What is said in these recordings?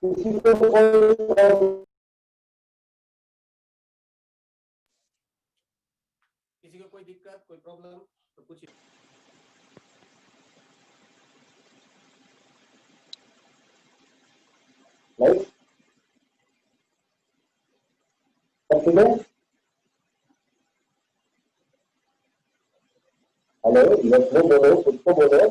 किसी को कोई दिक्कत, कोई प्रॉब्लम तो कुछ नहीं। हेलो, बोलो, कुछ तो बोलो।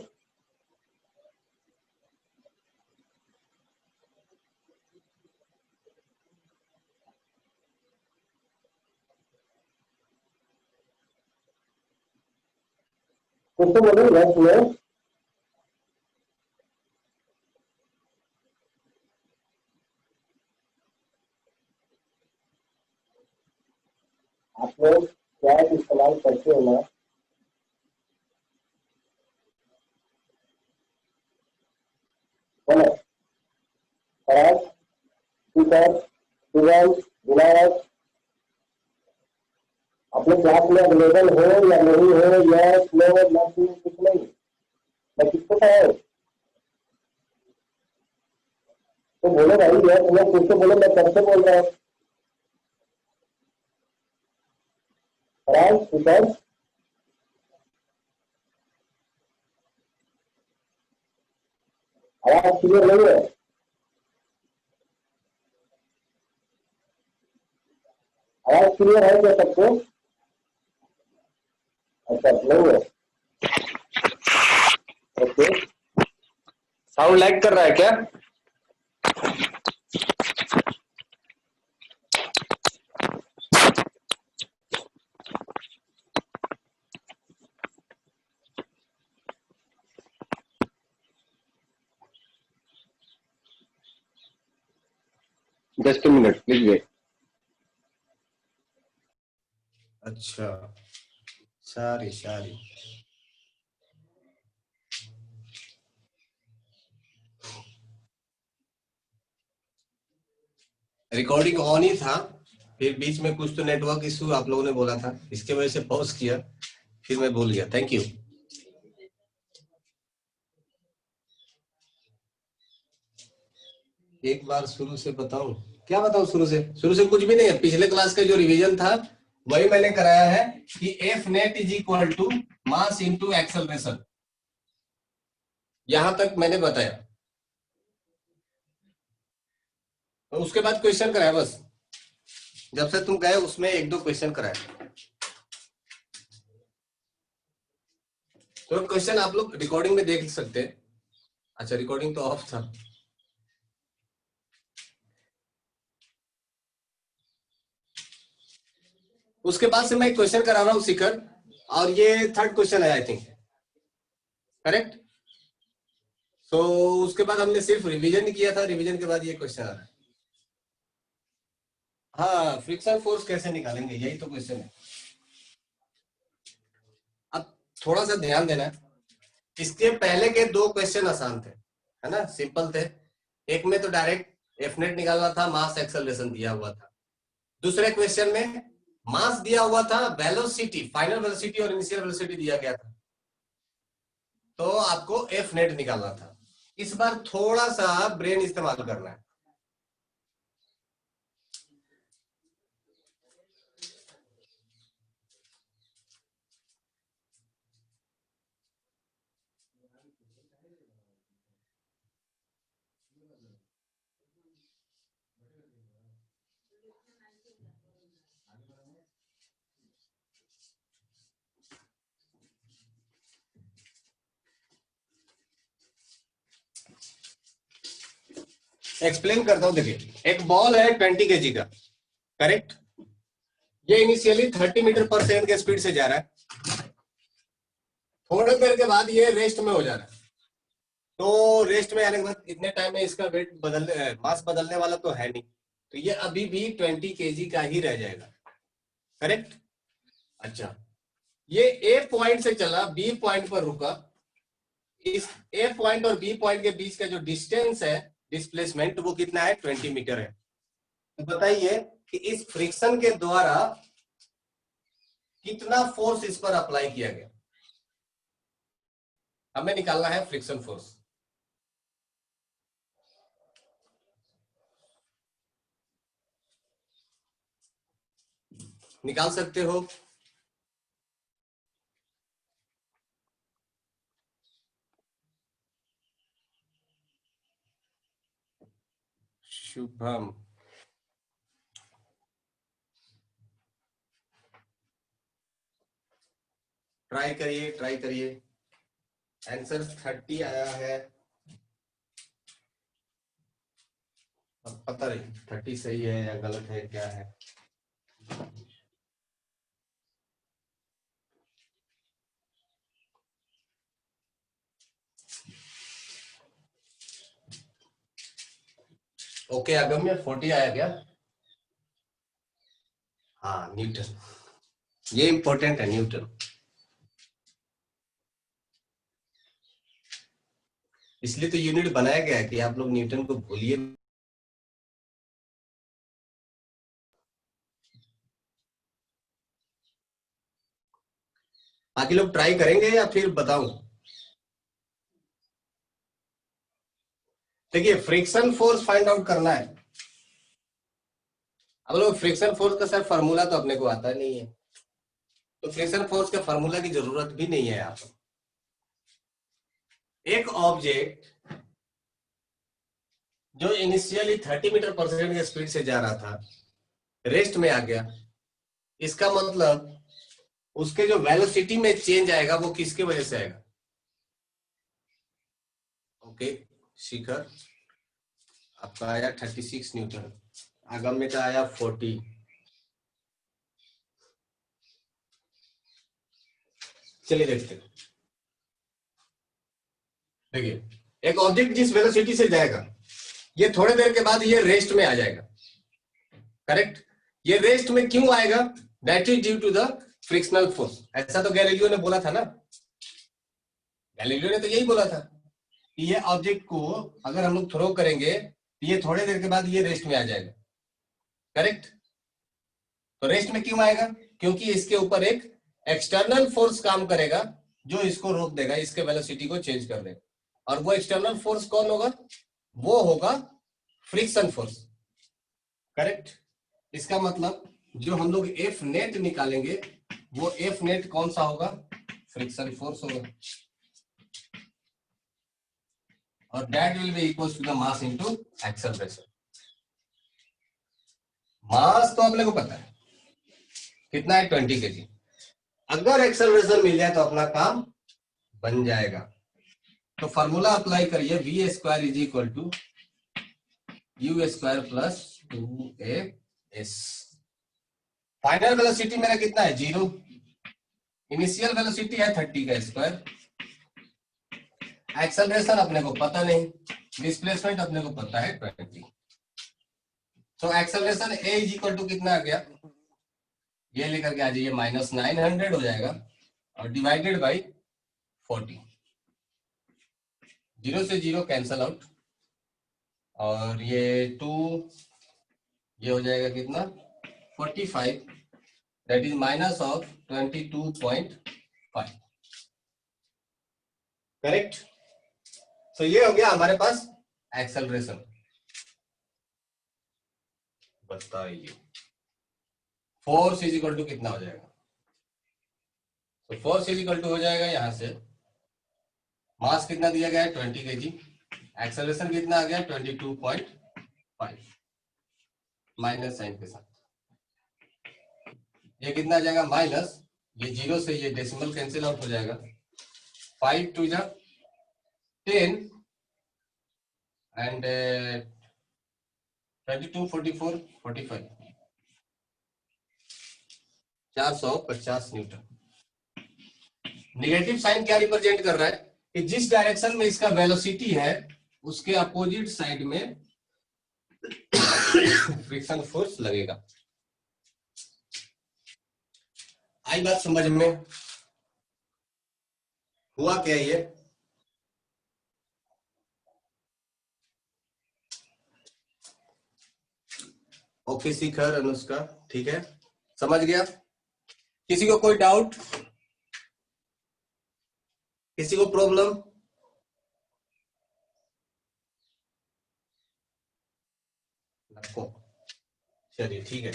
कुछ तो बोलो, यस नो। आप लोग चैट इस्तेमाल करते हो ना? बोलो। फराज, स्पीकर, स्टूडेंट, विनायक, अपने क्लास में अवेलेबल हो या नहीं हो, यस नो, नथिंग, कुछ नहीं। मैं किसको है तो बोलो भाई, यस नो कुछ तो बोलो। मैं कब से बोल रहा हूँ। फराज, स्पीकर, आवाज क्लियर नहीं है? आवाज क्लियर है क्या सबको? अच्छा, नहीं है। ओके, साउंड लैग कर रहा है क्या? Just minute please wait. अच्छा, सॉरी सॉरी। रिकॉर्डिंग ऑन ही था, फिर बीच में कुछ तो नेटवर्क इशू आप लोगों ने बोला था, इसके वजह से पॉज किया, फिर मैं भूल गया। Thank you. एक बार शुरू से बताऊं? क्या बताऊं शुरू से? शुरू से कुछ भी नहीं है। पिछले क्लास का जो रिवीजन था वही मैंने कराया है कि F net is equal to mass into acceleration, यहां तक मैंने बताया। तो उसके बाद क्वेश्चन कराया बस। जब से तुम गए उसमें एक दो क्वेश्चन कराया। तो क्वेश्चन आप लोग रिकॉर्डिंग में देख सकते हैं। अच्छा, रिकॉर्डिंग तो ऑफ था। उसके बाद से मैं क्वेश्चन करा रहा हूं शिखर, और ये थर्ड क्वेश्चन है आई थिंक, करेक्ट? तो उसके बाद हमने सिर्फ रिवीजन किया था, रिवीजन के बाद ये क्वेश्चन आ रहा है। हाँ, फ्रिक्शन फोर्स कैसे निकालेंगे, यही तो क्वेश्चन है। अब थोड़ा सा ध्यान देना, इसके पहले के दो क्वेश्चन आसान थे, है ना, सिंपल थे। एक में तो डायरेक्ट एफ नेट निकालना था, मास एक्सेलरेशन दिया हुआ था। दूसरे क्वेश्चन में मास दिया हुआ था, वेलोसिटी, फाइनल वेलोसिटी और इनिशियल वेलोसिटी दिया गया था, तो आपको एफ नेट निकालना था। इस बार थोड़ा सा ब्रेन इस्तेमाल करना है। एक्सप्लेन करता हूं। देखिए, एक बॉल है 20 kg का, करेक्ट? ये इनिशियली 30 मीटर पर सेकंड के स्पीड से जा रहा है। थोड़ी देर के बाद ये रेस्ट में हो जा रहा है। तो रेस्ट में आने के बाद इतने टाइम में इसका वेट बदलने, मास बदलने वाला तो है नहीं, तो ये अभी भी 20 kg का ही रह जाएगा, करेक्ट? अच्छा, ये ए पॉइंट से चला, बी पॉइंट पर रुका। इस ए पॉइंट और बी पॉइंट के बीच का जो डिस्टेंस है, डिस्प्लेसमेंट, वो कितना है? 20 मीटर है। तो बताइए कि इस फ्रिक्शन के द्वारा कितना फोर्स इस पर अप्लाई किया गया। हमें निकालना है फ्रिक्शन फोर्स। निकाल सकते हो? शुभम, ट्राई करिए, ट्राई करिए। आंसर 30 आया है। अब पता नहीं 30 सही है या गलत है, क्या है। ओके अगम्य 40 आया क्या? हाँ न्यूटन, ये इंपॉर्टेंट है न्यूटन। इसलिए तो यूनिट बनाया गया है कि आप लोग न्यूटन को भूलिए। बाकी लोग ट्राई करेंगे या फिर बताऊं? देखिए फ्रिक्शन फोर्स फाइंड आउट करना है। अब लोग फ्रिक्शन फोर्स का सर फार्मूला तो अपने को आता नहीं है, तो फ्रिक्शन फोर्स के फार्मूला की जरूरत भी नहीं है। आप एक ऑब्जेक्ट जो इनिशियली 30 मीटर पर सेकंड की स्पीड से जा रहा था, रेस्ट में आ गया, इसका मतलब उसके जो वेलोसिटी में चेंज आएगा वो किसके वजह से आएगा? ओके शिखर, आपका आया 36 न्यूटन, आगम्य का आया 40। चलिए देखते हैं। देखिए एक ऑब्जेक्ट जिस वेलोसिटी से जाएगा, ये थोड़ी देर के बाद ये रेस्ट में आ जाएगा, करेक्ट? ये रेस्ट में क्यों आएगा? That is due to the frictional force. ऐसा तो गैलीलियो ने बोला था ना, गैलीलियो ने तो यही बोला था कि ये ऑब्जेक्ट को अगर हम लोग थ्रो करेंगे तो ये थोड़ी देर के बाद ये रेस्ट में आ जाएगा, करेक्ट? तो रेस्ट में क्यों आएगा? क्योंकि इसके ऊपर एक एक्सटर्नल फोर्स काम करेगा जो इसको रोक देगा, इसके वेलोसिटी को चेंज कर देगा। और वो एक्सटर्नल फोर्स कौन होगा? वो होगा फ्रिक्शन फोर्स, करेक्ट? इसका मतलब जो हम लोग एफ नेट निकालेंगे वो एफ नेट कौन सा होगा? फ्रिक्शन फोर्स होगा। और that will be equal to the mass into acceleration. Mass तो अपने को पता है कितना है, 20 kg। अगर एक्सेलरेशन मिल जाए तो अपना काम बन जाएगा। तो फॉर्मूला अप्लाई करिए, v square is equal to u square plus 2a s। Final velocity मेरा कितना है? 0। इनिशियल वेलोसिटी है 30 का स्क्वायर। एक्सेलरेशन अपने को पता नहीं, डिस्प्लेसमेंट अपने को पता है 20। तो acceleration a is equal to कितना आ गया? ये लेकर के आ जाइए, -900 हो जाएगा और डिवाइडेड बाई 40। 0 से 0 कैंसल आउट, और ये 2, ये हो जाएगा कितना? 45, that is minus of 22.5, correct? तो ये हो गया हमारे पास एक्सेलरेशन। बताइए फोर्स इज इक्वल टू कितना हो जाएगा? तो फोर्स इज इक्वल टू हो जाएगा, यहां से मास कितना दिया गया है? 20 kg। एक्सेलरेशन कितना आ गया? 22.5, माइनस साइन के साथ। ये कितना आ जाएगा? माइनस, ये 0 से ये डेसिमल कैंसिल आउट हो जाएगा। 5 2 जा 10 एंड 22 44 45, 450 न्यूटन। नेगेटिव साइन क्या रिप्रेजेंट कर रहा है? कि जिस डायरेक्शन में इसका वेलोसिटी है उसके अपोजिट साइड में फ्रिक्शन फोर्स लगेगा। आई बात समझ में? हुआ क्या ये? ओके शिखर, अनुष्का, ठीक है, समझ गया? किसी को कोई डाउट, किसी को प्रॉब्लम? चलिए ठीक है।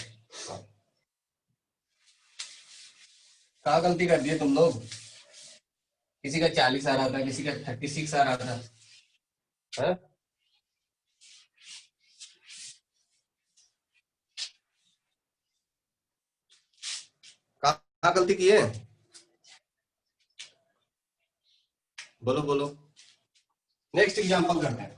कहाँ गलती कर दिए तुम लोग? किसी का 40 आ रहा था, किसी का 36 आ रहा था, है? कहाँ गलती की है? बोलो बोलो। नेक्स्ट एग्जांपल करते हैं।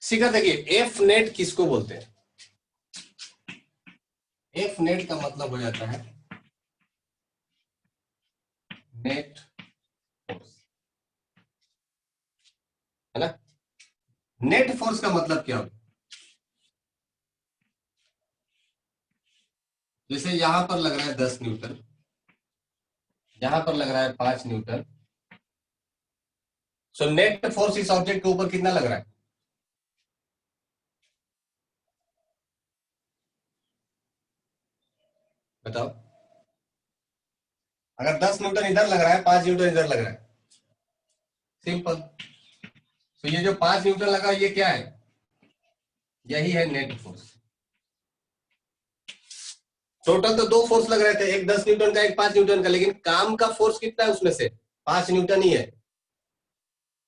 सीखा, देखिए एफ नेट किसको बोलते हैं? एफ नेट का मतलब हो जाता है नेट फोर्स, है ना? नेट फोर्स का मतलब क्या होता है? जैसे यहां पर लग रहा है 10 न्यूटन, यहां पर लग रहा है 5 न्यूटन, सो नेट फोर्स इस ऑब्जेक्ट के ऊपर कितना लग रहा है? बताओ। अगर 10 न्यूटन इधर लग रहा है, 5 न्यूटन इधर लग रहा है, सिंपल। तो ये जो 5 न्यूटन लगा ये क्या है? यही है नेट फोर्स। टोटल तो दो फोर्स लग रहे थे, एक 10 न्यूटन का, एक 5 न्यूटन का, लेकिन काम का फोर्स कितना है उसमें से? 5 न्यूटन ही है।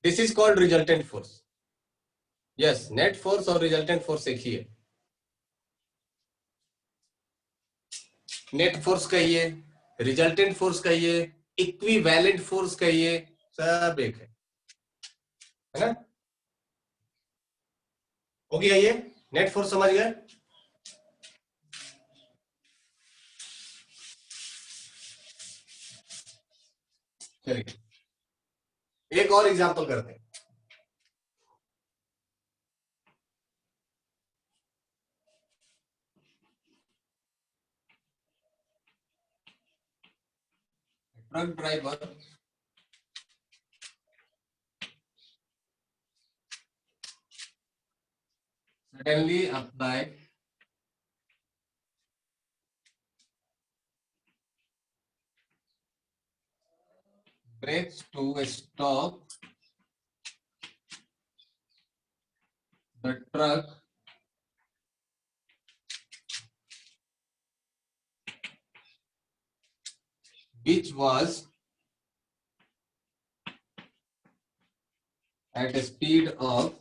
This is called resultant force. Yes, net force और रिजल्टेंट फोर्स एक ही है। नेट फोर्स कहिए, रिजल्टेंट फोर्स कहिए, इक्विवेलेंट फोर्स कहिए, सब एक है ना? हो गया ये? नेट फोर्स समझ गए? चलिए एक और एग्जांपल करते हैं। Truck driver suddenly apply brakes to stop the truck which was at a speed of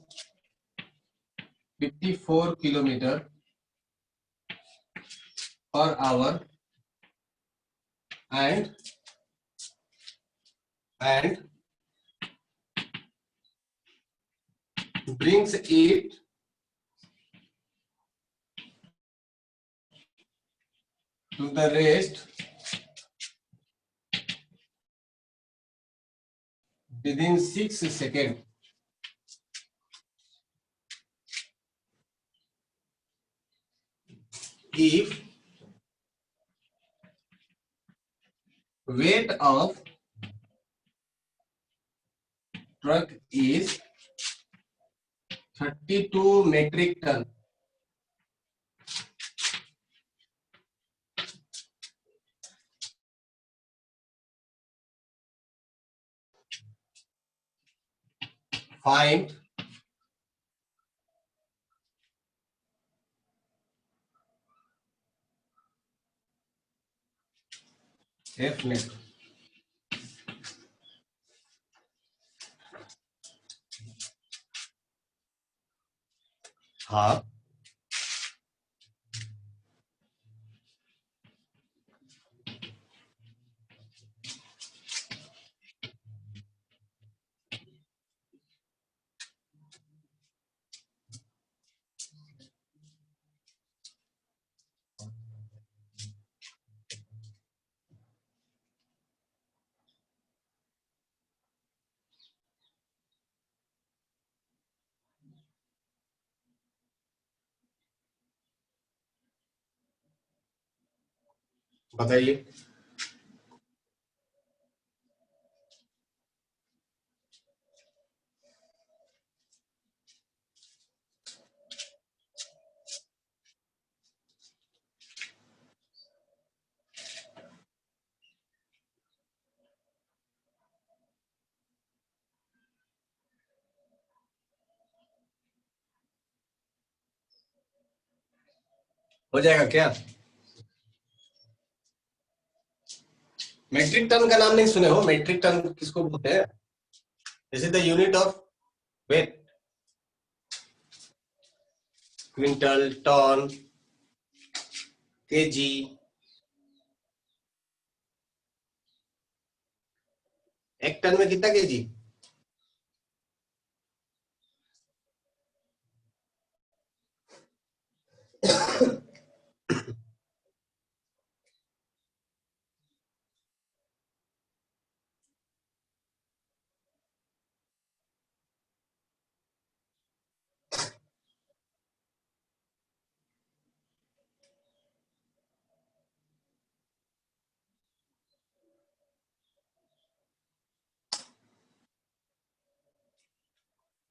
54 kilometer per hour and brings it to the rest within 6 seconds. If weight of truck is 32 metric ton, find F net. हाँ, बताइए। हो जाएगा क्या? Metric ton का नाम नहीं सुने हो? मेट्रिक टन किसको बोलते हैं? This is the unit of weight. Quintal, ton, kg. एक टन में कितना केजी?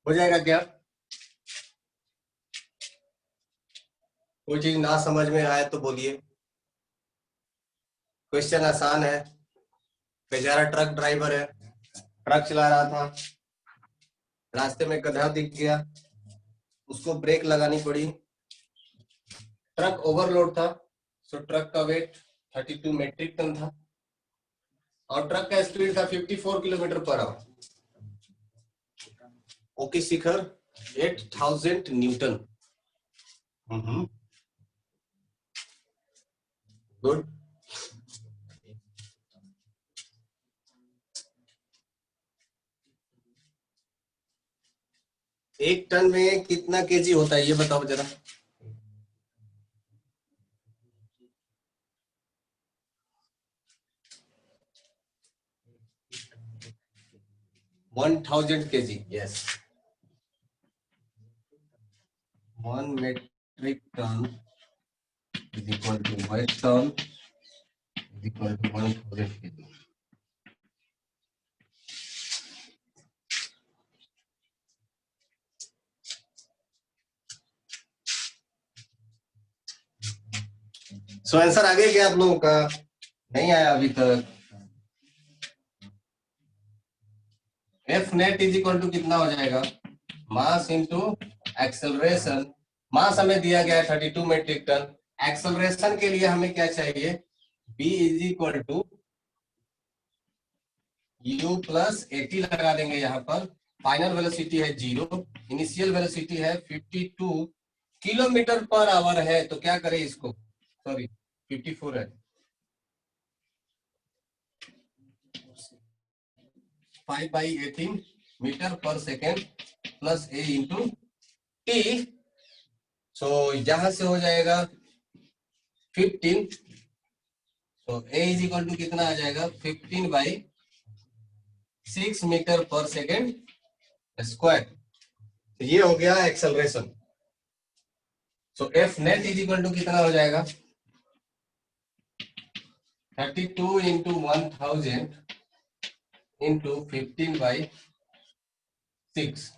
हो जाएगा क्या? कोई चीज ना समझ में आए तो बोलिए। क्वेश्चन आसान है। बेचारा ट्रक ड्राइवर है, ट्रक चला रहा था, रास्ते में गड्ढा दिख गया, उसको ब्रेक लगानी पड़ी। ट्रक ओवरलोड था, सो ट्रक का वेट 32 मेट्रिक टन था और ट्रक का स्पीड था 54 किलोमीटर पर आवर। ओके शिखर, 8000 न्यूटन। गुड। एक टन में कितना केजी होता है ये बताओ जरा। One 1000 KG, yes. 1 metric ton is equal to 1 ton is equal to 1000 kg. So answer आ गया क्या आप लोगों का? नहीं आया अभी तक? F net is equal to कितना हो जाएगा? मास इंटू एक्सेलरेशन। मास हमें दिया गया है 32 मेट्रिक टन। एक्सेलरेशन के लिए हमें क्या चाहिए? V is equal to u plus 80 लगा देंगे यहाँ पर। फाइनल वेलोसिटी है 0, इनिशियल वेलोसिटी है 52 किलोमीटर पर आवर है। तो क्या करें इसको? सॉरी 54 है। 5/18 मीटर पर सेकेंड प्लस ए इंटू टी। सो यहां से हो जाएगा 15। तो ए इज इक्वल टू कितना आ जाएगा? 15/6 मीटर पर सेकेंड स्क्वायर। तो ये हो गया acceleration. So F net is equal to कितना हो जाएगा? 32 इंटू 1000 इंटू 15/6।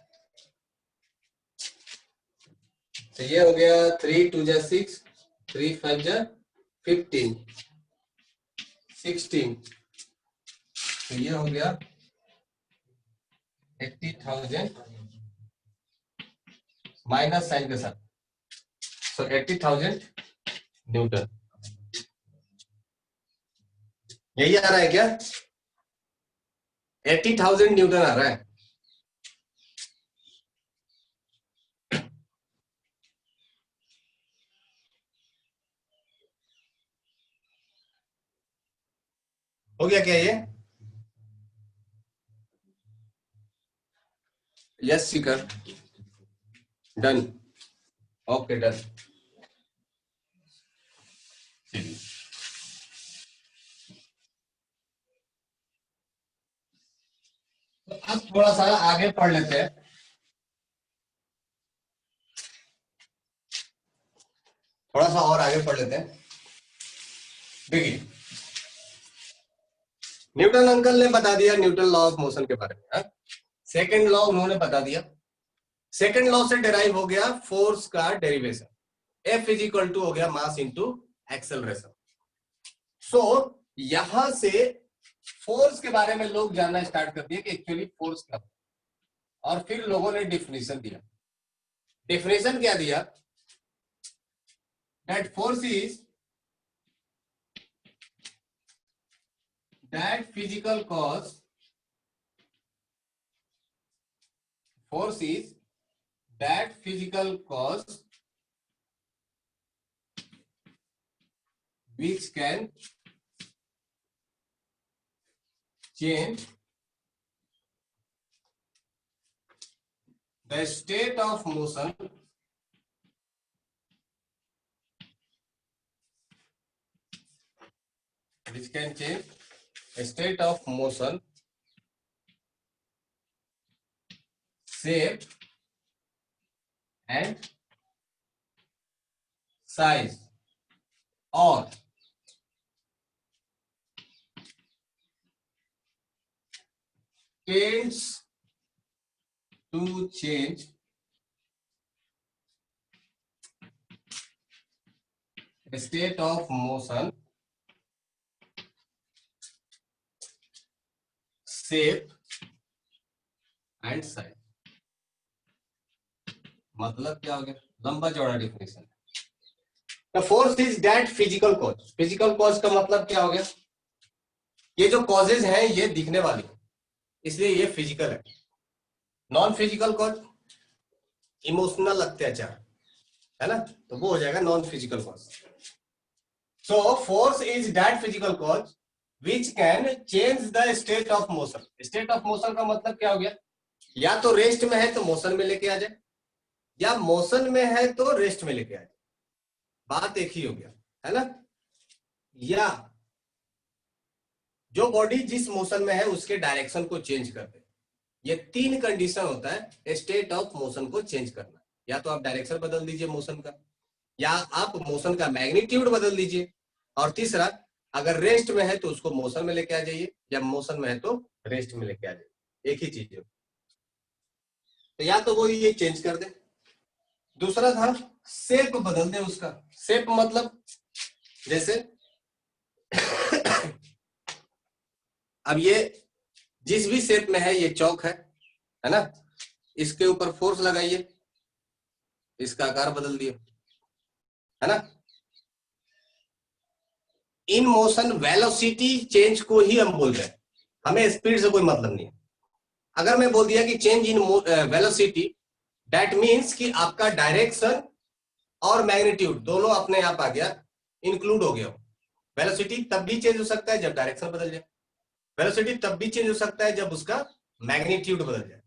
तो ये हो गया 3 2 जा 6, 3 5 जा 15, 16। तो ये हो गया 80,000 माइनस साइन के साथ। सो 80,000 न्यूटन। यही आ रहा है क्या? 80,000 न्यूटन आ रहा है। हो गया क्या ये? यस शिखर, डन। Okay done. तो अब थोड़ा सा आगे पढ़ लेते हैं। थोड़ा सा और आगे पढ़ लेते हैं। देखिए, न्यूटन अंकल ने बता दिया न्यूटन लॉ ऑफ मोशन के बारे में। सेकंड लॉ उन्होंने बता दिया। सेकंड लॉ से डिराइव हो गया फोर्स का derivation. F is equal to हो गया मास इंटू एक्सेलरेशन। सो यहां से फोर्स के बारे में लोग जानना स्टार्ट कर दिए कि एक्चुअली फोर्स क्या है। और फिर लोगों ने डेफिनेशन दिया। डेफिनेशन क्या दिया? that force is that physical cause, force is that physical cause which can change the state of motion which can change a state of motion, shape and size, or tends to change a state of motion, shape and size. मतलब क्या हो गया, लंबा चौड़ा definition. The force is that physical cause. Physical cause का मतलब क्या हो गया, ये जो causes हैं ये दिखने वाली, इसलिए ये फिजिकल है। नॉन फिजिकल कॉज इमोशनल अत्याचार है ना, तो वो हो जाएगा non physical cause. So force is that physical cause which can change the state of motion. State of motion का मतलब क्या हो गया, या तो रेस्ट में है तो मोशन में लेके आ जाए, या मोशन में है तो रेस्ट में लेके आ जाए, बात एक ही हो गया है ना। या जो बॉडी जिस मोशन में है उसके डायरेक्शन को चेंज कर दे। ये तीन कंडीशन होता है स्टेट ऑफ मोशन को चेंज करना, या तो आप डायरेक्शन बदल दीजिए मोशन का, या आप मोशन का मैग्नीट्यूड बदल दीजिए, और तीसरा अगर रेस्ट में है तो उसको मोशन में लेके आ जाइए, या मोशन में है तो रेस्ट में लेके आ जाइए, एक ही चीज है। तो या तो वो ये चेंज कर दे, दूसरा था शेप बदल दे उसका। शेप मतलब जैसे अब ये जिस भी शेप में है, ये चौक है ना, इसके ऊपर फोर्स लगाइए, इसका आकार बदल दिए है ना। इन मोशन वेलोसिटी चेंज को ही हम बोल रहे हैं, हमें स्पीड से कोई मतलब नहीं है। अगर मैं बोल दिया कि change in velocity, that means कि आपका डायरेक्शन और मैग्नीट्यूड दोनों अपने आप आ गया, इंक्लूड हो गया। वेलोसिटी तब भी चेंज हो सकता है जब डायरेक्शन बदल जाए, वेलोसिटी तब भी चेंज हो सकता है जब उसका मैग्नीट्यूड बदल जाए।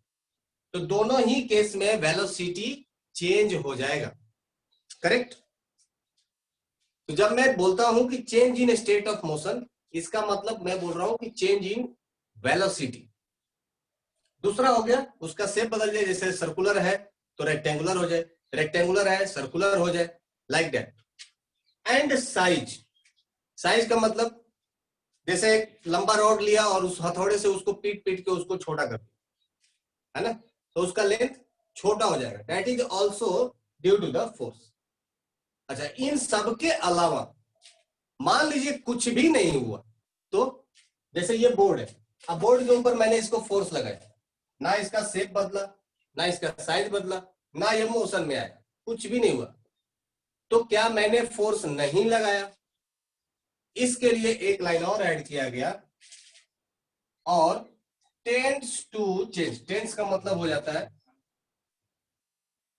तो दोनों ही केस में वेलोसिटी चेंज हो जाएगा, करेक्ट। तो जब मैं बोलता हूं कि change in state of motion, इसका मतलब मैं बोल रहा हूं कि चेंज इन वेलोसिटी। दूसरा हो गया उसका शेप बदल जाए, जैसे सर्कुलर है तो रेक्टेंगुलर हो जाए, रेक्टेंगुलर है सर्कुलर हो जाए, like that. And size, size का मतलब जैसे एक लंबा रॉड लिया और उस हथौड़े से उसको पीट पीट के उसको छोटा कर दिया है ना, तो उसका लेंथ छोटा हो जाएगा, that is also due to the force. अच्छा, इन सब के अलावा मान लीजिए कुछ भी नहीं हुआ, तो जैसे ये बोर्ड है, अब बोर्ड के ऊपर मैंने इसको फोर्स लगाया, ना इसका शेप बदला, ना इसका साइज बदला, ना ये मोशन में आया, कुछ भी नहीं हुआ, तो क्या मैंने फोर्स नहीं लगाया? इसके लिए एक लाइन और ऐड किया गया, और टेंड्स टू चेंज। टेंस का मतलब हो जाता है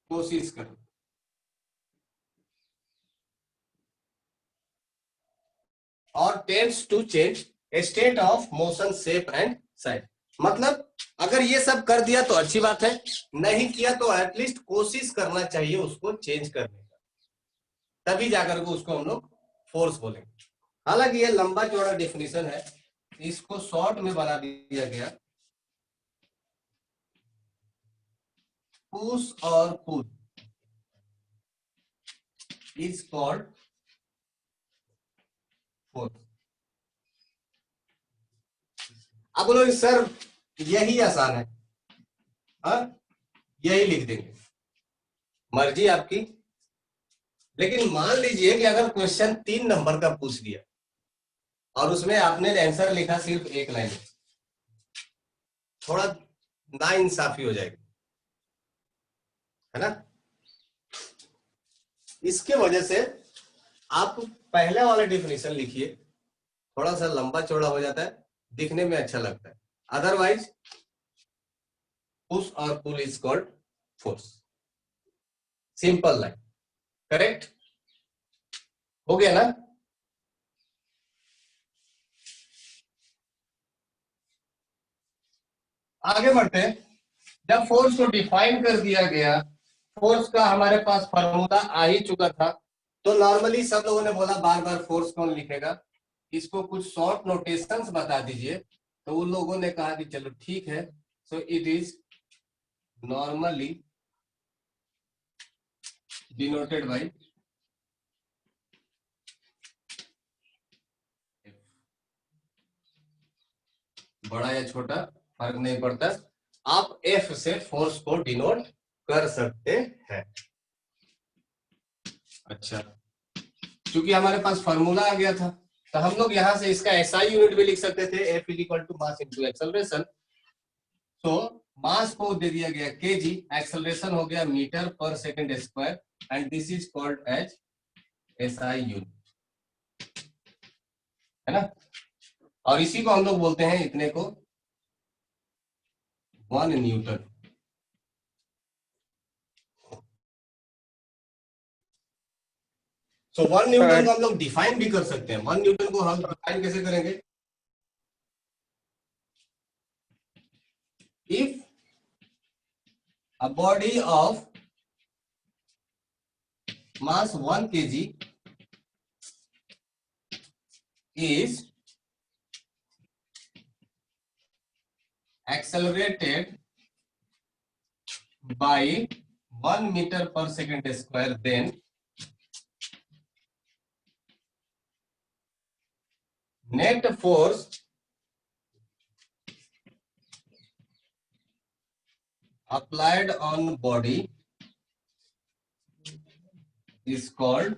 कोशिश करो, और tends to change state of motion shape and size. मतलब अगर ये सब कर दिया तो अच्छी बात है, नहीं किया तो एटलीस्ट कोशिश करना चाहिए उसको चेंज करने का, तभी जाकर के उसको हम लोग फोर्स बोलेंगे। हालांकि ये लंबा चौड़ा डेफिनेशन है, इसको शॉर्ट में बना दिया गया, पुश और पुल इज कॉल्ड फोर्स। अब बोलो सर यही आसान है, हाँ यही लिख देंगे, मर्जी आपकी। लेकिन मान लीजिए कि अगर क्वेश्चन 3 नंबर का पूछ दिया और उसमें आपने आंसर लिखा सिर्फ एक लाइन, थोड़ा नाइंसाफी हो जाएगी है ना। इसके वजह से आप पहले वाला डेफिनेशन लिखिए, थोड़ा सा लंबा चौड़ा हो जाता है, दिखने में अच्छा लगता है। अदरवाइज पुश और pull is called force. Simple line, correct हो गया ना? आगे बढ़ते हैं। जब फोर्स को डिफाइन कर दिया गया, फोर्स का हमारे पास फॉर्मूला आ ही चुका था, तो नॉर्मली सब लोगों ने बोला बार बार फोर्स कौन लिखेगा, इसको कुछ शॉर्ट नोटेशंस बता दीजिए। तो उन लोगों ने कहा कि चलो ठीक है, so it is normally denoted by बड़ा या छोटा फर्क नहीं पड़ता, आप एफ से फोर्स को डिनोट कर सकते हैं। अच्छा, क्योंकि हमारे पास फॉर्मूला आ गया था, तो हम लोग यहां से इसका एसआई यूनिट भी लिख सकते थे, F is equal to mass into acceleration. तो मास को दे दिया गया केजी, एक्सेलरेशन हो गया मीटर पर second square, and this is called as SI unit, है ना? और इसी को हम लोग बोलते हैं इतने को 1 न्यूटन। सो 1 न्यूटन को हम लोग डिफाइन भी कर सकते हैं। 1 न्यूटन को हम डिफाइन कैसे करेंगे? If a body of mass 1 kg is accelerated by 1 meter per second square, then net force applied on body is called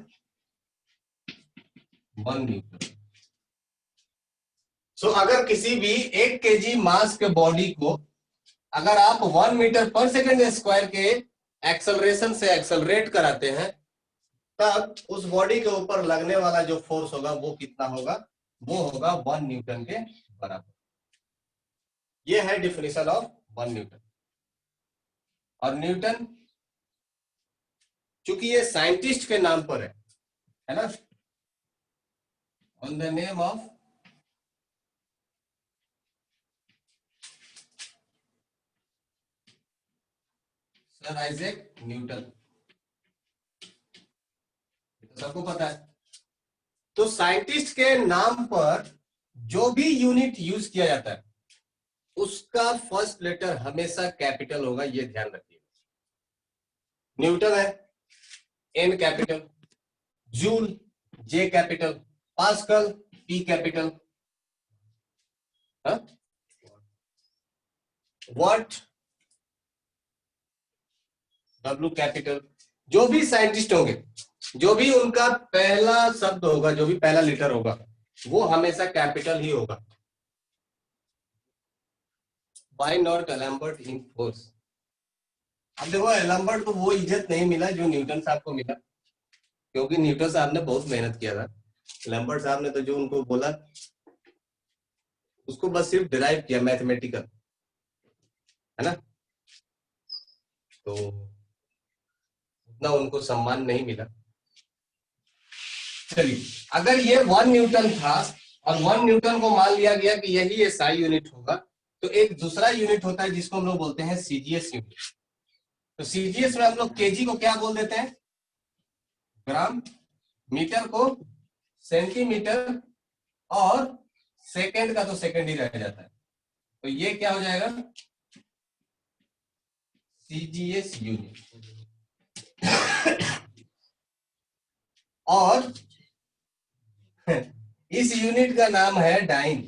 1 newton. So अगर किसी भी 1 केजी मास के बॉडी को अगर आप 1 मीटर पर सेकंड स्क्वायर के एक्सेलरेशन से एक्सेलरेट कराते हैं, तब उस बॉडी के ऊपर लगने वाला जो फोर्स होगा वो कितना होगा? वो होगा 1 न्यूटन के बराबर। ये है डिफिनेशन ऑफ 1 न्यूटन। और न्यूटन चूंकि ये साइंटिस्ट के नाम पर है ना, on the name of sir Isaac Newton, तो सबको पता है। तो साइंटिस्ट के नाम पर जो भी यूनिट यूज किया जाता है उसका फर्स्ट लेटर हमेशा कैपिटल होगा, ये ध्यान रखिए। न्यूटन है N capital, joule J capital, pascal P capital, watt W capital. जो भी साइंटिस्ट होंगे, जो भी उनका पहला शब्द होगा, जो भी पहला लेटर होगा, वो हमेशा कैपिटल ही होगा। Why not Alembert in force? अब देखो एलम्बर्ट को वो इज्जत नहीं मिला जो न्यूटन साहब को मिला, क्योंकि न्यूटन साहब ने बहुत मेहनत किया था। एलम्बर्ट साहब ने तो जो उनको बोला उसको बस सिर्फ डिराइव किया, मैथमेटिकल, है ना? तो उतना उनको सम्मान नहीं मिला। चलिए, अगर ये 1 न्यूटन था और 1 न्यूटन को मान लिया गया कि यही एसआई यूनिट होगा, तो एक दूसरा यूनिट होता है जिसको हम लोग बोलते हैं सीजीएस यूनिट। तो सीजीएस में हम लोग केजी को क्या बोल देते हैं? ग्राम, मीटर को सेंटीमीटर, और सेकंड का तो सेकंड ही रह जाता है। तो ये क्या हो जाएगा? CGS unit. और इस यूनिट का नाम है डाइन,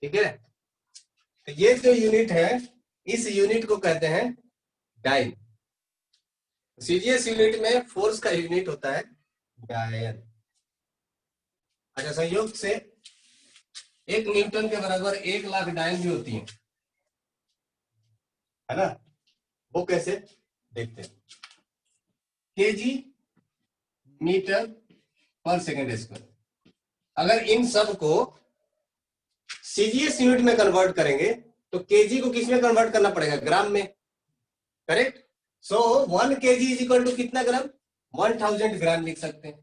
ठीक है? तो ये जो यूनिट है, इस यूनिट को कहते हैं डाइन। सीजीएस यूनिट में फोर्स का यूनिट होता है डायन। अच्छा, संयोग से 1 न्यूटन के बराबर 1 लाख डायन भी होती है ना? वो कैसे देखते हैं। केजी मीटर पर सेकेंड स्क्वायर। अगर इन सब को सीजीएस यूनिट में कन्वर्ट करेंगे तो केजी को किस में कन्वर्ट करना पड़ेगा? ग्राम में, correct. So 1 kg is equal to कितना ग्राम? 1000 ग्राम लिख सकते हैं।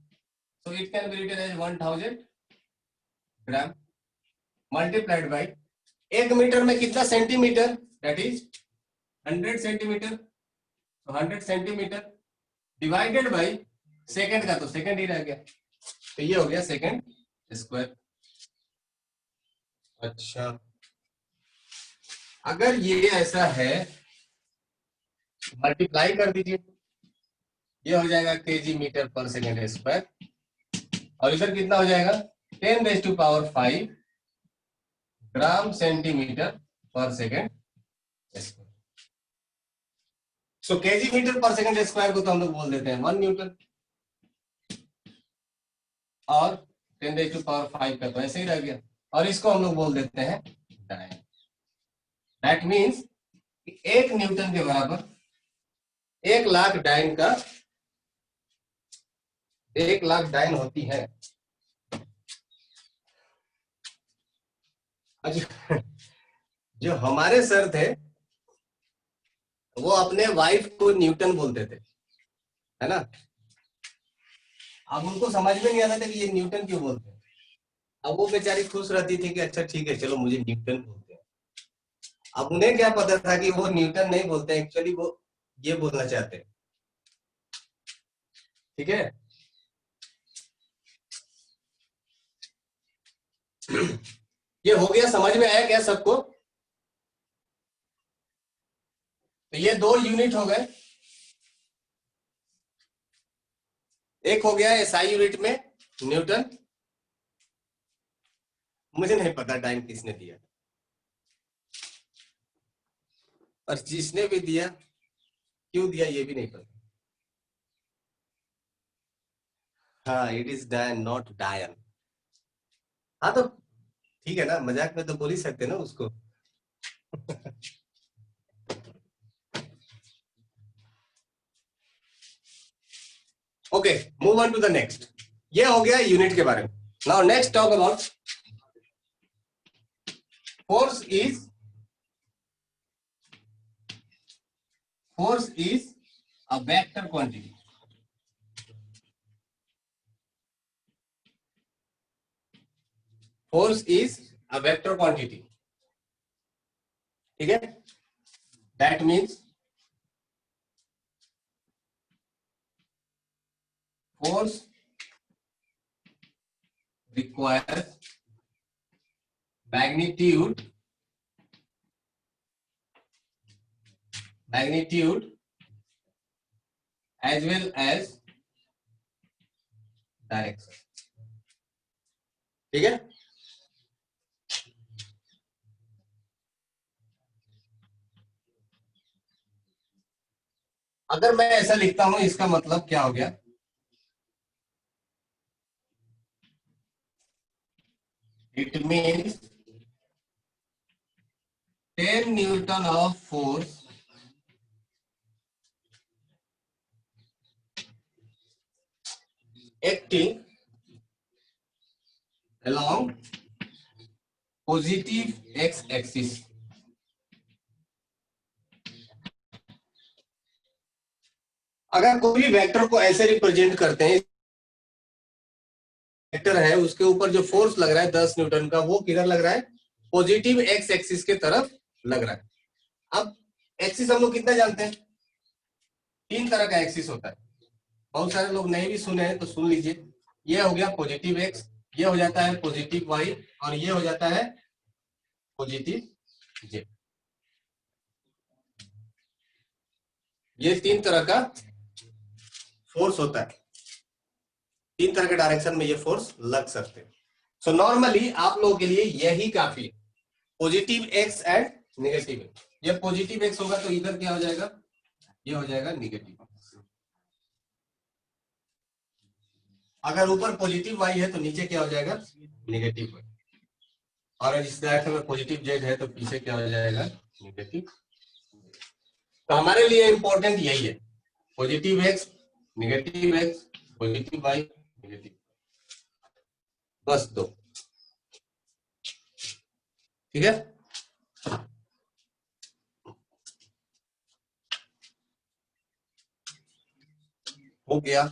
So it can be written as 1000 gram multiplied by 1 metre में कितना सेंटीमीटर? That is 100 centimetre. तो 100 सेंटीमीटर डिवाइडेड बाई सेकंड का तो सेकंड ही रह गया, तो ये हो गया सेकंड स्क्वायर। अच्छा, अगर ये ऐसा है मल्टीप्लाई कर दीजिए, ये हो जाएगा केजी मीटर पर सेकंड स्क्वायर, और इधर कितना हो जाएगा? 10⁵ ग्राम सेंटीमीटर पर सेकंड स्क्वायर। सो केजी मीटर पर सेकंड स्क्वायर को तो हम लोग बोल देते हैं 1 न्यूटन, और 10⁵ का तो ऐसे ही रह गया, और इसको हम लोग बोल देते हैं डायन। दैट मीन्स 1 न्यूटन के बराबर 1,00,000 डायन का 1,00,000 डायन होती है। जो हमारे सर थे वो अपने वाइफ को न्यूटन बोलते थे, है ना। अब उनको समझ में नहीं आता था कि ये न्यूटन क्यों बोलते हैं। अब वो बेचारी खुश रहती थी कि अच्छा ठीक है चलो मुझे न्यूटन बोलते हैं। अब उन्हें क्या पता था कि वो न्यूटन नहीं बोलते, एक्चुअली वो ये बोलना चाहते हैं, ठीक है। ये हो गया, समझ में आया क्या सबको? तो ये 2 यूनिट हो गए, एक हो गया एसआई यूनिट में न्यूटन, मुझे नहीं पता टाइम किसने दिया, और जिसने भी दिया क्यों दिया ये भी नहीं पता। हाँ, इट इज डायन नॉट डायन। हाँ तो ठीक है ना, मजाक में तो बोल ही सकते ना उसको। Okay, move on to the next. ये हो गया यूनिट के बारे में। Now next talk about force is a vector quantity. Force is a vector quantity, ठीक है। That means force requires magnitude as well as direction, ठीक है। अगर मैं ऐसा लिखता हूं इसका मतलब क्या हो गया? It means 10 Newton of force acting along positive x-axis. अगर कोई भी वेक्टर को ऐसे रिप्रेजेंट करते हैं, वेक्टर है उसके ऊपर जो फोर्स लग रहा है 10 न्यूटन का, वो किधर लग रहा है? पॉजिटिव एक्स एक्सिस के तरफ लग रहा है। अब एक्सिस हम लोग कितना जानते हैं? 3 तरह का एक्सिस होता है, बहुत सारे लोग नहीं भी सुने हैं तो सुन लीजिए। ये हो गया पॉजिटिव एक्स, ये हो जाता है पॉजिटिव वाई, और ये हो जाता है पॉजिटिव जेड। ये 3 तरह का फोर्स होता है, 3 तरह के डायरेक्शन में ये फोर्स लग सकते हैं। सो नॉर्मली आप लोगों के लिए यही काफी है, positive x and negative x. ये पॉजिटिव एक्स होगा तो इधर क्या हो जाएगा? ये हो जाएगा नेगेटिव। अगर ऊपर पॉजिटिव वाई है तो नीचे क्या हो जाएगा? Negative y. और इस डायरेक्शन में पॉजिटिव जेड है तो पीछे क्या हो जाएगा? नेगेटिव। तो हमारे लिए इंपॉर्टेंट यही है, positive x negative x positive y negative, बस दो। ठीक है, हो गया।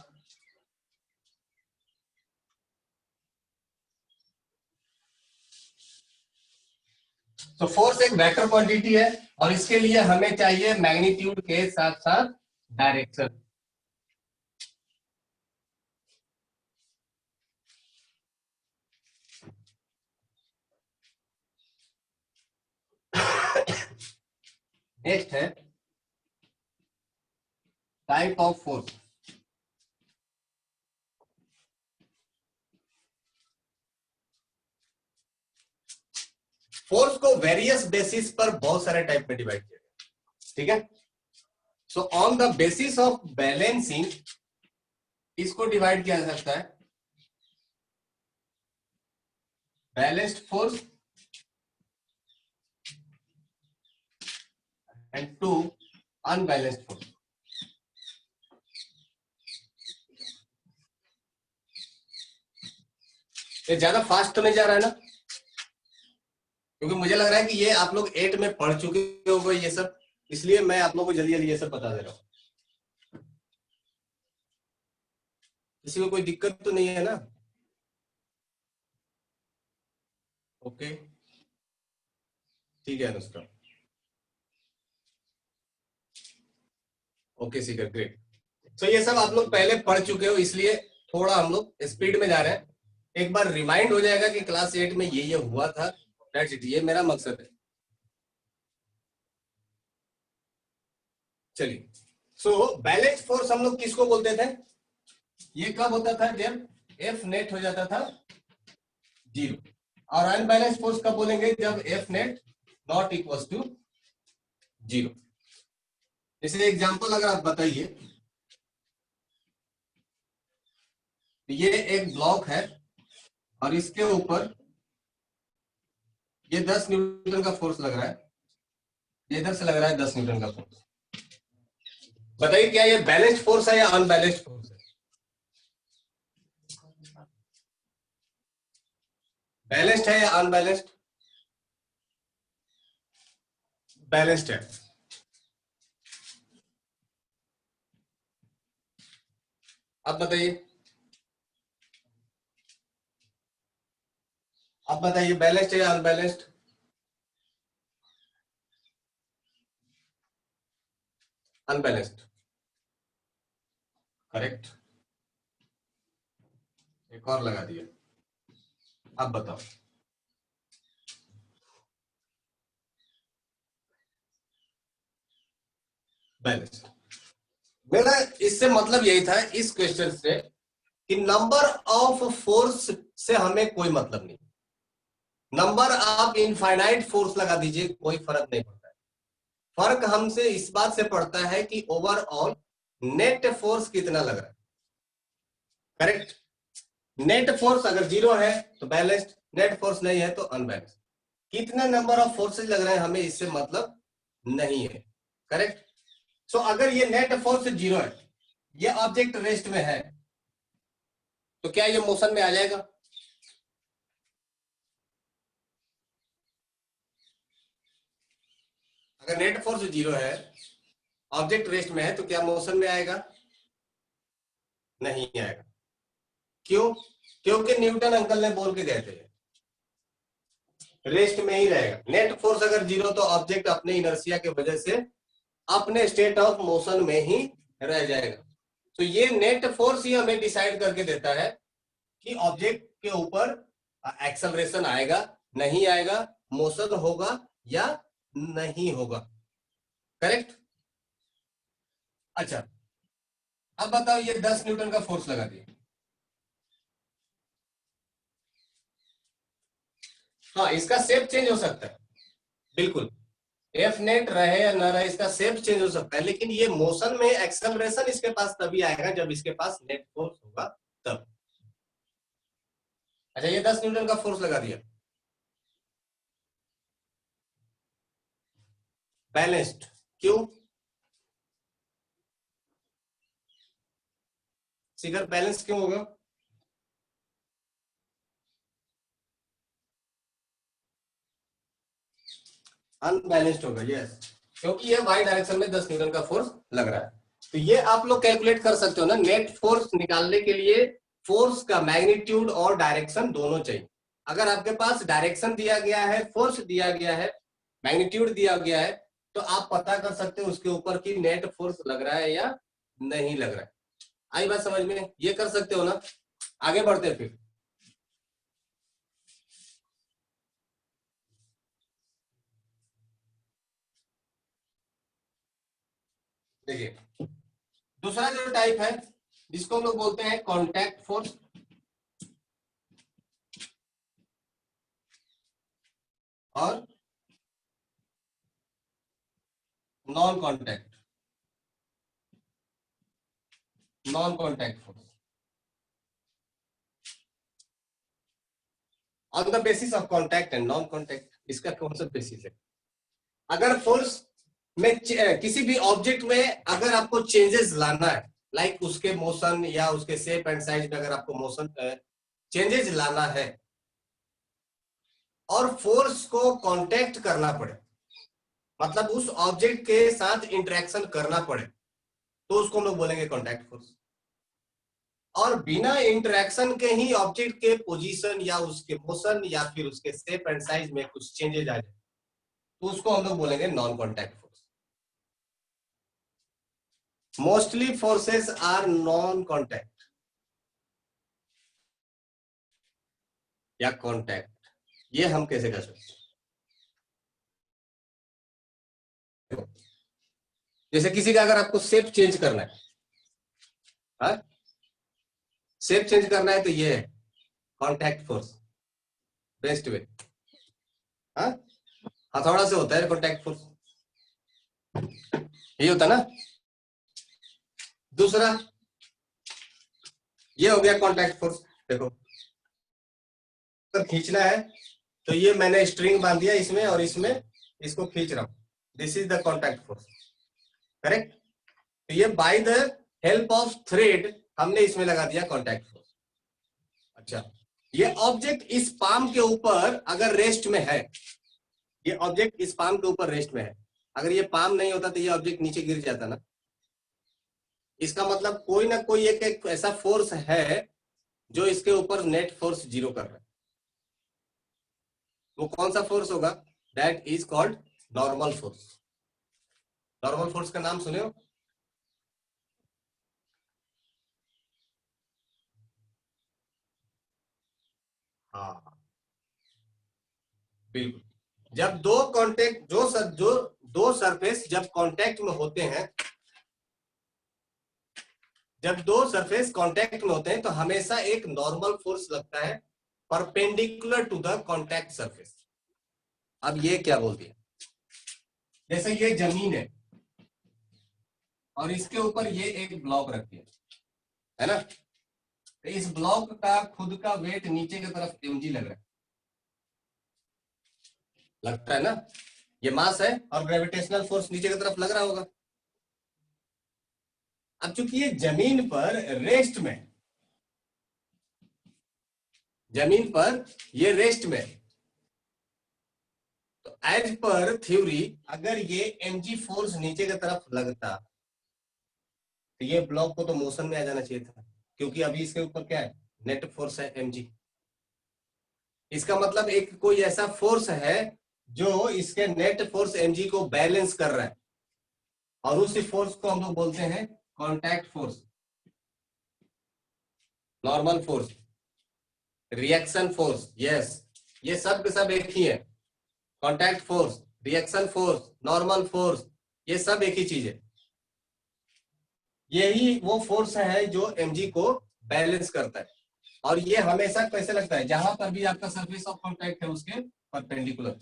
तो फोर्स एक वेक्टर क्वांटिटी है और इसके लिए हमें चाहिए मैग्नीट्यूड के साथ साथ डायरेक्शन। नेक्स्ट है टाइप ऑफ फोर्स। फोर्स को वेरियस बेसिस पर बहुत सारे टाइप में डिवाइड किया गया। ठीक है, so on the basis of balancing इसको डिवाइड किया जा सकता है balanced force and to unbalanced force. ये ज्यादा फास्ट तो नहीं जा रहा है ना, क्योंकि मुझे लग रहा है कि ये आप लोग 8 में पढ़ चुके हो ये सब, इसलिए मैं आप लोगों को जल्दी जल्दी ये सब बता दे रहा हूं। किसी को कोई दिक्कत तो नहीं है ना? ओके, ठीक है अनुष्का, ओके सीकर, ग्रेट। तो ये सब आप लोग पहले पढ़ चुके हो, इसलिए थोड़ा हम लोग स्पीड में जा रहे हैं। एक बार रिमाइंड हो जाएगा कि क्लास 8 में ये हुआ था, दैट्स इट, ये मेरा मकसद है। चलिए, सो बैलेंस फोर्स हम लोग किसको बोलते थे? ये कब होता था? जब एफ नेट हो जाता था 0। और अनबैलेंस फोर्स कब बोलेंगे? जब F net not equal to 0। जैसे एग्जांपल अगर आप बताइए, ये एक ब्लॉक है और इसके ऊपर ये 10 न्यूटन का फोर्स लग रहा है, ये इधर से लग रहा है 10 न्यूटन का फोर्स। बताइए क्या ये बैलेंस्ड फोर्स है या अनबैलेंस्ड फोर्स है? बैलेंस्ड है या अनबैलेंस्ड? बैलेंस्ड है। अब बताइए, अब बताइए बैलेंस्ड है या अनबैलेंस्ड? Unbalanced, correct. एक और लगा दिया, अब बताओ। बैलेंस्ड। मेरा इससे मतलब यही था इस क्वेश्चन से कि नंबर ऑफ फोर्स से हमें कोई मतलब नहीं। नंबर आप इनफाइनाइट फोर्स लगा दीजिए, कोई फर्क नहीं पड़ता है। फर्क हमसे इस बात से पड़ता है कि ओवरऑल नेट फोर्स कितना लग रहा है। करेक्ट, नेट फोर्स अगर 0 है तो बैलेंस्ड, नेट फोर्स नहीं है तो अनबैलेंस्ड। कितने नंबर ऑफ फोर्सेज लग रहे हैं हमें इससे मतलब नहीं है। करेक्ट, सो अगर ये नेट फोर्स 0 है, ये ऑब्जेक्ट रेस्ट में है, तो क्या ये मोशन में आ जाएगा? अगर नेट फोर्स 0 है, ऑब्जेक्ट रेस्ट में है, तो क्या मोशन में आएगा? नहीं आएगा। क्यों? क्योंकि न्यूटन अंकल ने बोल के गए थे रेस्ट में ही रहेगा। नेट फोर्स अगर 0 तो ऑब्जेक्ट अपने इनर्शिया के वजह से अपने स्टेट ऑफ मोशन में ही रह जाएगा। तो ये नेट फोर्स ही हमें डिसाइड करके देता है कि ऑब्जेक्ट के ऊपर एक्सेलरेशन आएगा नहीं आएगा, मोशन होगा या नहीं होगा। करेक्ट। अच्छा, अब बताओ, ये 10 न्यूटन का फोर्स लगा दिया, हाँ इसका शेप चेंज हो सकता है, बिल्कुल। एफ नेट रहे या ना रहे, इसका शेप चेंज हो सकता है, लेकिन ये मोशन में एक्सेलरेशन इसके पास तभी आएगा जब इसके पास नेट फोर्स होगा तब। अच्छा, ये 10 न्यूटन का फोर्स लगा दिया, बैलेंस्ड। क्यों? फिगर बैलेंस क्यों होगा? अनबैलेंस्ड होगा, यस, क्योंकि ये वाई डायरेक्शन में 10 न्यूटन का फोर्स लग रहा है। तो ये आप लोग कैलकुलेट कर सकते हो ना, नेट फोर्स निकालने के लिए फोर्स का मैग्नीट्यूड और डायरेक्शन दोनों चाहिए। अगर आपके पास डायरेक्शन दिया गया है, फोर्स दिया गया है, मैग्नीट्यूड दिया गया है, तो आप पता कर सकते हो उसके ऊपर की नेट फोर्स लग रहा है या नहीं लग रहा है। आई बात समझ में? ये कर सकते हो ना। आगे बढ़ते हैं फिर। देखिए दूसरा जो टाइप है जिसको हम लोग बोलते हैं कॉन्टैक्ट फोर्स और non contact force. On the basis of contact and non contact, इसका कौन सा बेसिस है? अगर फोर्स में किसी भी ऑब्जेक्ट में अगर आपको चेंजेस लाना है, लाइक उसके मोशन या उसके शेप एंड साइज में अगर आपको मोशन चेंजेस लाना है और फोर्स को कांटेक्ट करना पड़े, मतलब उस ऑब्जेक्ट के साथ इंटरेक्शन करना पड़े, तो उसको हम लोग बोलेंगे कांटेक्ट फोर्स। और बिना इंटरेक्शन के ही ऑब्जेक्ट के पोजीशन या उसके मोशन या फिर उसके शेप एंड साइज में कुछ चेंजेस आ जाए, तो उसको हम लोग बोलेंगे non contact force. Mostly forces are non contact या कॉन्टैक्ट। ये हम कैसे कर सकते हैं? जैसे किसी का अगर आपको शेप चेंज करना है, शेप चेंज करना है, तो ये है कॉन्टैक्ट फोर्स, बेस्ट वे। हथौड़ा से होता है कॉन्टैक्ट फोर्स, यही होता ना। दूसरा ये हो गया कॉन्टैक्ट फोर्स। देखो अगर खींचना है तो ये मैंने स्ट्रिंग बांध दिया इसमें और इसमें इसको खींच रहा हूं, this is the contact force, correct. तो ये by the help of thread हमने इसमें लगा दिया कॉन्टैक्ट फोर्स। अच्छा, ये ऑब्जेक्ट इस पाम के ऊपर अगर रेस्ट में है, ये ऑब्जेक्ट इस पाम के ऊपर रेस्ट में है, अगर ये पाम नहीं होता तो ये ऑब्जेक्ट नीचे गिर जाता ना। इसका मतलब कोई ना कोई एक ऐसा फोर्स है जो इसके ऊपर नेट फोर्स जीरो कर रहा है। वो कौन सा फोर्स होगा? That is called normal force. Normal force का नाम सुने हो? हाँ बिल्कुल। जब दो कांटेक्ट जो दो सरफेस जब कांटेक्ट में होते हैं, जब दो सरफेस कांटेक्ट में होते हैं तो हमेशा एक नॉर्मल फोर्स लगता है perpendicular to the contact surface. अब ये क्या बोल दिया? जैसे ये जमीन है और इसके ऊपर ये एक ब्लॉक रख दिया है ना, तो इस ब्लॉक का खुद का वेट नीचे की तरफ mg लग रहा है, लगता है ना। ये मास है और ग्रेविटेशनल फोर्स नीचे की तरफ लग रहा होगा। अब चूंकि ये जमीन पर रेस्ट में, जमीन पर ये रेस्ट में, तो एज पर थ्योरी अगर ये mg फोर्स नीचे की तरफ लगता तो ये ब्लॉक को तो मोशन में आ जाना चाहिए था, क्योंकि अभी इसके ऊपर क्या है? नेट फोर्स है mg। इसका मतलब एक कोई ऐसा फोर्स है जो इसके नेट फोर्स mg को बैलेंस कर रहा है, और उस फोर्स को हम लोग बोलते हैं contact force, normal force, reaction force. Yes, ये सब के सब एक ही है। Contact force, reaction force, normal force, ये सब एक ही चीज है। यही वो फोर्स है जो mg को बैलेंस करता है, और ये हमेशा कैसे लगता है? जहां पर भी आपका सरफेस ऑफ कॉन्टैक्ट है उसके परपेंडिकुलर।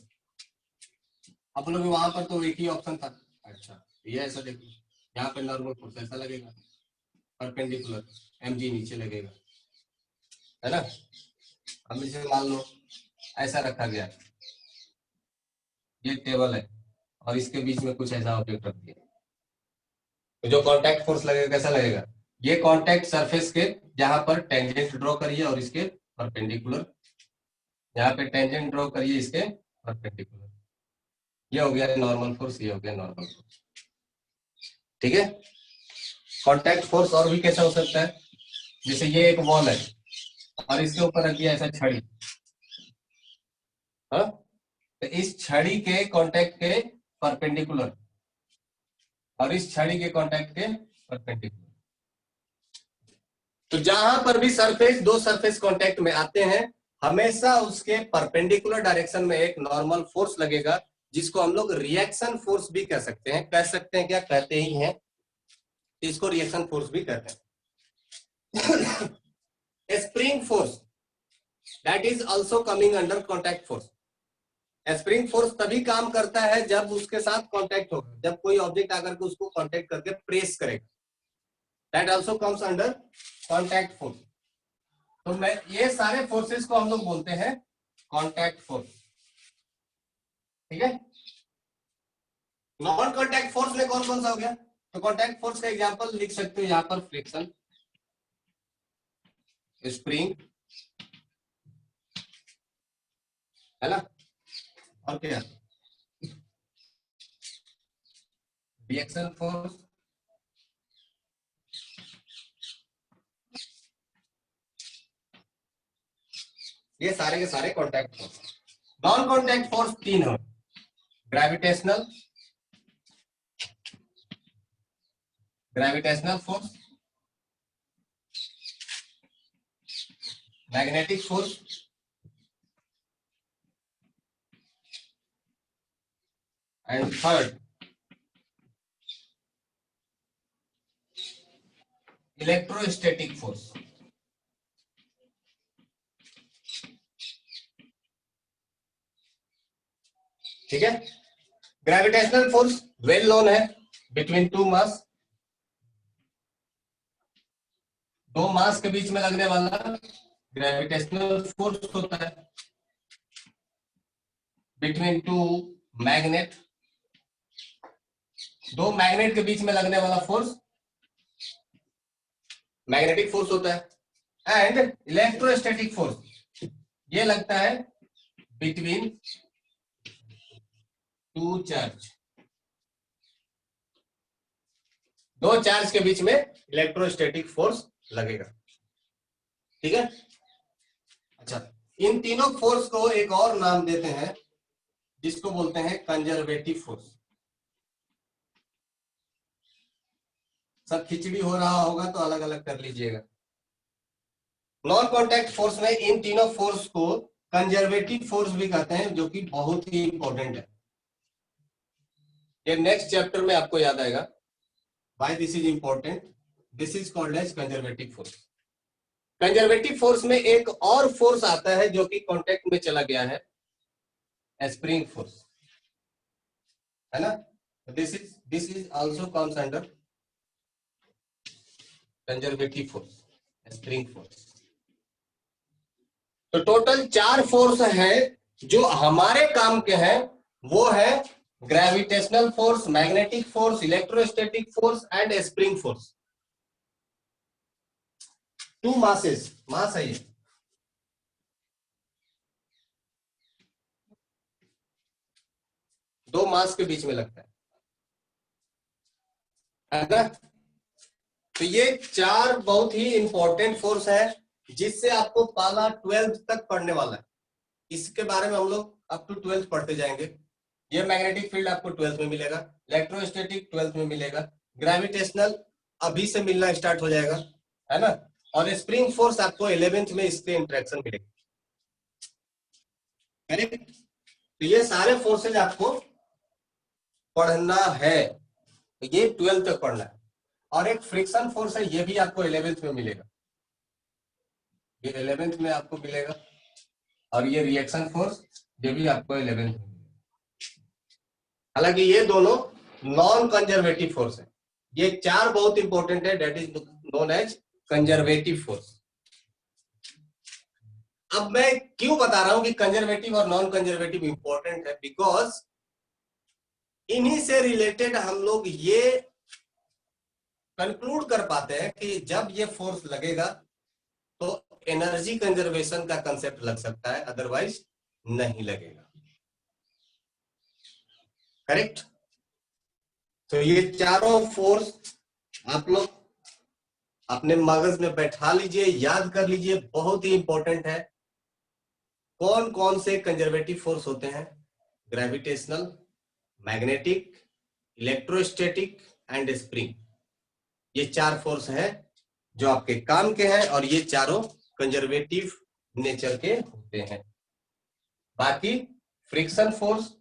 आप लोग वहां पर तो एक ही ऑप्शन था। अच्छा, ये ऐसा देखिए, यहाँ पे नॉर्मल फोर्स ऐसा लगेगा, परपेंडिकुलर, mg नीचे लगेगा, है ना। अब इसे मान लो ऐसा रखा गया, ये टेबल है और इसके बीच में कुछ ऐसा ऑब्जेक्ट रख दिया, तो जो कांटेक्ट फोर्स लगेगा कैसा लगेगा? ये कांटेक्ट सरफेस के जहां पर टेंजेंट ड्रॉ करिए और इसके परपेंडिकुलर, यहाँ पे टेंजेंट ड्रॉ करिए इसके परपेंडिकुलर। ये हो गया नॉर्मल फोर्स, ये हो गया नॉर्मल फोर्स। ठीक है। कांटेक्ट फोर्स और भी कैसा हो सकता है, जैसे ये एक वॉल है और इसके ऊपर रख दिया ऐसा छड़ी, हाँ, तो इस छड़ी के कांटेक्ट के परपेंडिकुलर और इस छड़ी के कांटेक्ट के परपेंडिकुलर। तो जहां पर भी सरफेस, दो सरफेस कांटेक्ट में आते हैं, हमेशा उसके परपेंडिकुलर डायरेक्शन में एक नॉर्मल फोर्स लगेगा, जिसको हम लोग रिएक्शन फोर्स भी कह सकते हैं। कह सकते हैं क्या, कहते ही हैं, इसको रिएक्शन फोर्स भी कहते हैं। Spring force that is also coming under contact force. Spring force तभी काम करता है जब उसके साथ कांटेक्ट होगा, जब कोई ऑब्जेक्ट आकर के उसको कांटेक्ट करके प्रेस करेगा, that also comes under contact force. तो मैं ये सारे फोर्सेस को हम लोग बोलते हैं कांटेक्ट फोर्स। ठीक है। नॉन कांटेक्ट फोर्स में कौन कौन सा हो गया, तो कांटेक्ट फोर्स का एग्जांपल लिख सकते हो यहां पर, फ्रिक्शन, स्प्रिंग, है ना, और क्या, रिएक्शन फोर्स, ये सारे के सारे contact force. Non contact force तीन हो, gravitational, gravitational force, magnetic force, and third electrostatic force. ठीक है। ग्रेविटेशनल फोर्स वेल नोन है, बिटवीन टू मास, दो मास के बीच में लगने वाला ग्रेविटेशनल फोर्स होता है। बिटवीन टू मैग्नेट, दो मैग्नेट के बीच में लगने वाला फोर्स मैग्नेटिक फोर्स होता है। एंड इलेक्ट्रोस्टैटिक फोर्स ये लगता है बिटवीन टू चार्ज, दो चार्ज के बीच में इलेक्ट्रोस्टैटिक फोर्स लगेगा। ठीक है। अच्छा, इन तीनों फोर्स को एक और नाम देते हैं, जिसको बोलते हैं कंजर्वेटिव फोर्स। सब खिचड़ी हो रहा होगा तो अलग अलग कर लीजिएगा। नॉन कॉन्टैक्ट फोर्स में इन तीनों फोर्स को कंजर्वेटिव फोर्स भी कहते हैं, जो कि बहुत ही इंपॉर्टेंट है। ये नेक्स्ट चैप्टर में आपको याद आएगा, why this is important, this is called as conservative force. Conservative force में एक और फोर्स आता है जो कि कॉन्टैक्ट में चला गया है, स्प्रिंग फोर्स, है ना। This is also comes under conservative force, spring force. तो टोटल चार फोर्स है जो हमारे काम के हैं, वो है gravitational force, magnetic force, electrostatic force and spring force. Two masses, mass है ये। दो मास के बीच में लगता है ना। तो ये चार बहुत ही इंपॉर्टेंट फोर्स है, जिससे आपको पाला 12th तक पढ़ने वाला है। इसके बारे में हम लोग अप टू 12th पढ़ते जाएंगे। ये मैग्नेटिक फील्ड आपको 12th में मिलेगा, इलेक्ट्रोस्टैटिक 12th में मिलेगा, ग्रेविटेशनल अभी से मिलना स्टार्ट हो जाएगा, है ना, और स्प्रिंग फोर्स आपको 11th में इसके इंटरेक्शन मिलेगा। करेक्ट। तो ये सारे फोर्सेज आपको पढ़ना है, ये 12th तक पढ़ना है। और एक फ्रिक्शन फोर्स है, ये भी आपको 11th में मिलेगा, ये 11th में आपको मिलेगा। और ये रिएक्शन फोर्स, ये भी आपको 11th में मिलेगा। हालांकि ये दोनों नॉन कंजर्वेटिव फोर्स है। ये चार बहुत इंपॉर्टेंट है, that is known as conservative force. अब मैं क्यों बता रहा हूं कि कंजर्वेटिव और नॉन कंजर्वेटिव इंपॉर्टेंट है, बिकॉज इन्हीं से रिलेटेड हम लोग ये कंक्लूड कर पाते हैं कि जब ये फोर्स लगेगा तो एनर्जी कंजर्वेशन का कंसेप्ट लग सकता है, अदरवाइज नहीं लगेगा। करेक्ट। तो ये चारों फोर्स आप लोग अपने मगज में बैठा लीजिए, याद कर लीजिए, बहुत ही इंपॉर्टेंट है। कौन कौन से कंजर्वेटिव फोर्स होते हैं? Gravitational, magnetic, electrostatic and spring. ये चार फोर्स हैं जो आपके काम के हैं और ये चारों कंजर्वेटिव नेचर के होते हैं। बाकी friction force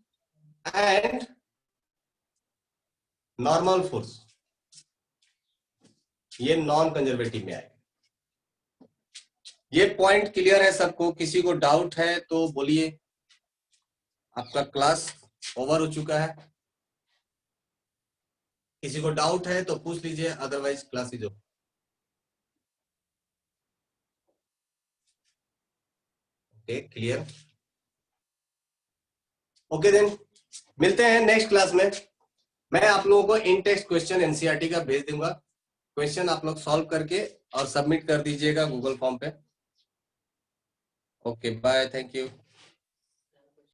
and normal force ये नॉन कंजर्वेटिव में आएगा। ये पॉइंट क्लियर है सबको? किसी को डाउट है तो बोलिए। आपका क्लास ओवर हो चुका है। किसी को डाउट है तो पूछ लीजिए, otherwise class is over. Okay, clear. Okay then, मिलते हैं नेक्स्ट क्लास में। मैं आप लोगों को इन टेक्स्ट क्वेश्चन एनसीईआरटी का भेज दूंगा। क्वेश्चन आप लोग सॉल्व करके और सबमिट कर दीजिएगा गूगल फॉर्म पे। Okay, bye, thank you.